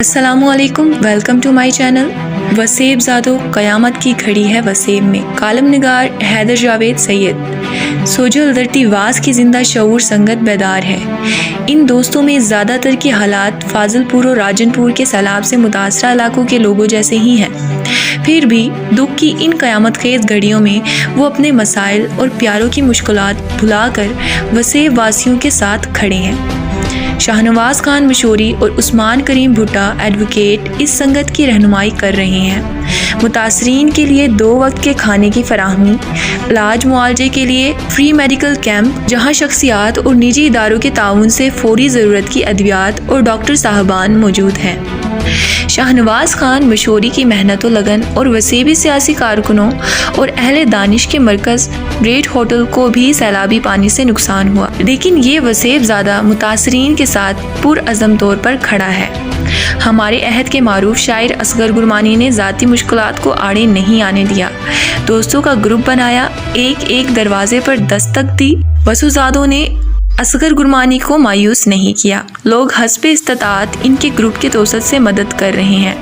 السلام علیکم، welcome to my channel. وسیب زادو قیامت کی گھڑی ہے وسیب میں، کالم نگار حیدر جاوید سید۔ سوجل درتی واس کی زندہ شعور سنگت بیدار ہے۔ ان دوستوں میں زیادہ تر کے حالات فاضل پور اور راجن پور کے سیلاب سے متاثرہ علاقوں کے لوگوں جیسے ہی ہیں، پھر بھی دکھ کی ان قیامت خیز گھڑیوں میں وہ اپنے مسائل اور پیاروں کی مشکلات بھلا کر وسیب واسیوں کے ساتھ کھڑے ہیں۔ شاہنواز خان مشوری اور عثمان کریم بھٹا ایڈوکیٹ اس سنگت کی رہنمائی کر رہے ہیں۔ متاثرین کے لیے 2 وقت کے کھانے کی فراہمی، علاج معالجے کے لیے فری میڈیکل کیمپ جہاں شخصیات اور نجی اداروں کے تعاون سے فوری ضرورت کی ادویات اور ڈاکٹر صاحبان موجود ہیں۔ شاہنواز خان مشوری کی محنت و لگن اور وسیبی سیاسی کارکنوں اور اہل دانش کے مرکز ریڈ ہوٹل کو بھی سیلابی پانی سے نقصان ہوا، لیکن یہ وسیب زادہ متاثرین کے ساتھ پرعزم طور پر کھڑا ہے۔ ہمارے عہد کے معروف شاعر اصغر گرمانی نے ذاتی مشکلات کو آڑے نہیں آنے دیا، دوستوں کا گروپ بنایا، ایک ایک دروازے پر دستک دی۔ وسوزادوں نے اصغر گرمانی کو مایوس نہیں کیا، لوگ حسب استطاعت ان کے گروپ کے توسط سے مدد کر رہے ہیں۔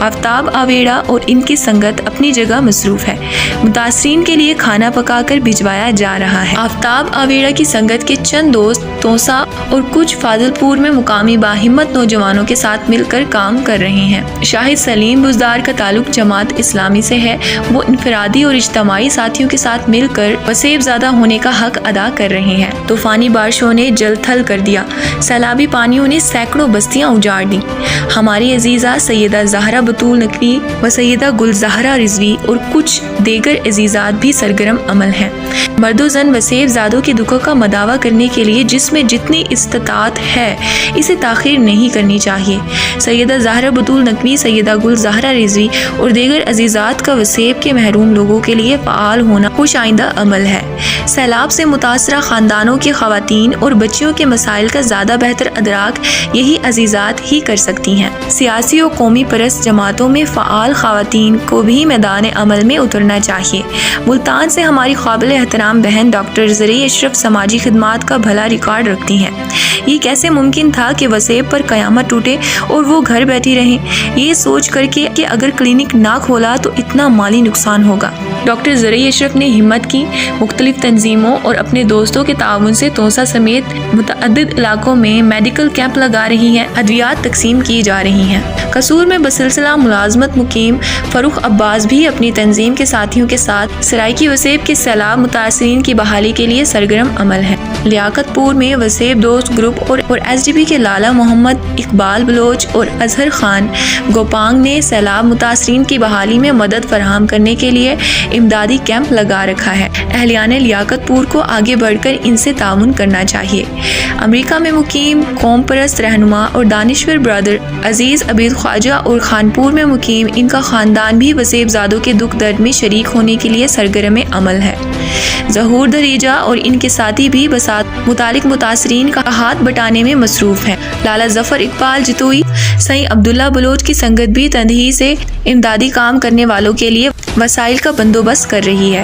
آفتاب آویڑا اور ان کی سنگت اپنی جگہ مصروف ہے، متاثرین کے لیے کھانا پکا کر بھجوایا جا رہا ہے۔ آفتاب آویڑا کی سنگت کے چند دوست توسا اور کچھ فاضل پور میں مقامی باہمت نوجوانوں کے ساتھ مل کر کام کر رہے ہیں۔ شاہد سلیم بزدار کا تعلق جماعت اسلامی سے ہے، وہ انفرادی اور اجتماعی ساتھیوں کے ساتھ مل کر وسیب زادہ ہونے کا حق ادا کر رہے ہیں۔ طوفانی بارشوں نے جل تھل کر دیا، سیلابی پانیوں نے سینکڑوں بستیاں اجاڑ دیں۔ ہماری عزیزہ سیدہ زہرا بطول نقوی و سیدہ گل زہرا رضوی اور کچھ دیگر عزیزات بھی سرگرم عمل ہیں۔ مرد و زن وسیب زادوں کے دکھوں کا مداوع کرنے کے لیے جس میں جتنی استطاعت ہے اسے تاخیر نہیں کرنی چاہیے۔ سیدہ زہرا بطول نقوی، سیدہ گل زہرا رضوی اور دیگر عزیزات کا وسیب کے محروم لوگوں کے لیے فعال ہونا خوش آئندہ عمل ہے۔ سیلاب سے متاثرہ خاندانوں کی خواتین اور بچیوں کے مسائل کا زیادہ بہتر ادراک یہی عزیزات ہی کر سکتی ہیں۔ سیاسی و قومی پرست جماعتوں میں فعال خواتین کو بھی میدان عمل میں اترنا چاہیے۔ ملتان سے ہماری قابل احترام بہن ڈاکٹر زرعی اشرف سماجی خدمات کا بھلا ریکارڈ رکھتی ہیں۔ یہ کیسے ممکن تھا کہ وسیب پر قیامت ٹوٹے اور وہ گھر بیٹھی رہیں، یہ سوچ کر کے کہ اگر کلینک نہ کھولا تو اتنا مالی نقصان ہوگا۔ ڈاکٹر زرعی اشرف نے ہمت کی، مختلف تنظیموں اور اپنے دوستوں کے تعاون سے توسا سمیت متعدد علاقوں میں میڈیکل کیمپ لگا رہی ہیں، ادویات تقسیم کی جا رہی ہیں۔ قصور میں بسلسلہ ملازمت مقیم فاروق عباس بھی اپنی تنظیم کے ساتھیوں کے ساتھ سرائکی وسیب کے سیلاب متاثرین کی بحالی کے لیے سرگرم عمل ہے۔ لیاقت پور میں وسیب دوست گروپ اور ایس ڈی پی کے لالا محمد اقبال بلوچ اور اظہر خان گوپانگ نے سیلاب متاثرین کی بحالی میں مدد فراہم کرنے کے لیے امدادی کیمپ لگا رکھا ہے۔ اہلیان لیاقت پور کو آگے بڑھ کر ان سے تعاون کرنا چاہیے۔ امریکہ میں مقیم قوم پرست رہنما اور دانشور برادر عزیز عبید خواجہ اور خانپور میں مقیم ان کا خاندان بھی وسیب زادوں کے دکھ درد میں شریک ہونے کے لیے سرگرم عمل ہے۔ ظہور دریجہ اور ان کے ساتھی بھی بسات متعلق متاثرین کا ہاتھ بٹانے میں مصروف ہیں۔ لالا ظفر اقبال جتوئی، سئی عبداللہ بلوچ کی سنگت بھی تندہی سے امدادی کام کرنے والوں کے لیے وسائل کا بندوبست کر رہی ہے۔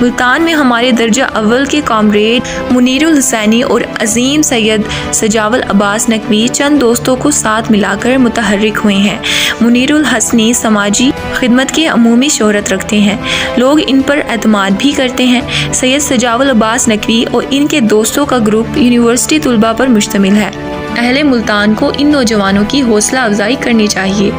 ملتان میں ہمارے درجہ اول کے کامریڈ منیر الحسینی اور عظیم سید سجاول عباس نقوی چند دوستوں کو ساتھ ملا کر متحرک ہوئے ہیں۔ منیر الحسنی سماجی خدمت کے عمومی شہرت رکھتے ہیں، لوگ ان پر اعتماد بھی کرتے ہیں۔ سید سجاول عباس نقوی اور ان کے دوستوں کا گروپ یونیورسٹی طلباء پر مشتمل ہے۔ اہل ملتان کو ان نوجوانوں کی حوصلہ افزائی کرنی چاہیے۔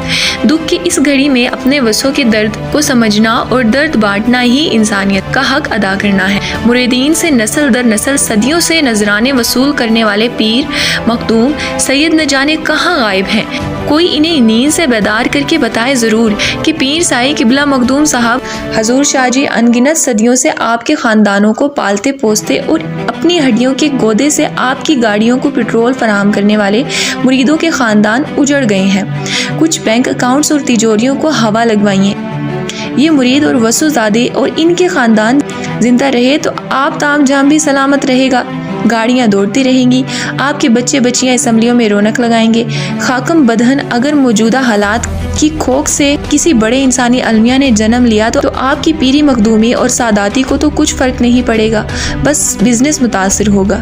دکھ کی اس گھڑی میں اپنے وسوں کے درد کو سمجھنا اور درد بانٹنا ہی انسانیت کا حق ادا کرنا ہے۔ مریدین سے نسل در نسل صدیوں سے نذرانے وصول کرنے والے پیر مخدوم سید نہ جانے کہاں غائب ہیں۔ کوئی انہیں نیند سے بیدار کر کے بتائے ضرور کہ پیر سائی قبلہ مخدوم صاحب حضور شاہ جی انگنت صدیوں سے آپ کے خاندانوں کو پالتے پوستے اور اپنی ہڈیوں کے گودے سے آپ کی گاڑیوں کو پیٹرول فراہم کرنے والے مریدوں کے خاندان اجڑ گئے ہیں، کچھ بینک اکاؤنٹس اور تجوریوں کو ہوا لگوائیے۔ یہ مرید اور وسو زادے اور ان کے خاندان زندہ رہے تو آپ تام جام بھی سلامت رہے گا، گاڑیاں دوڑتی رہیں گی، آپ کے بچے بچیاں اسمبلیوں میں رونق لگائیں گے۔ خاکم بدہن اگر موجودہ حالات کی کھوک سے کسی بڑے انسانی المیہ نے جنم لیا تو آپ کی پیری مخدومی اور ساداتی کو تو کچھ فرق نہیں پڑے گا، بس بزنس متاثر ہوگا۔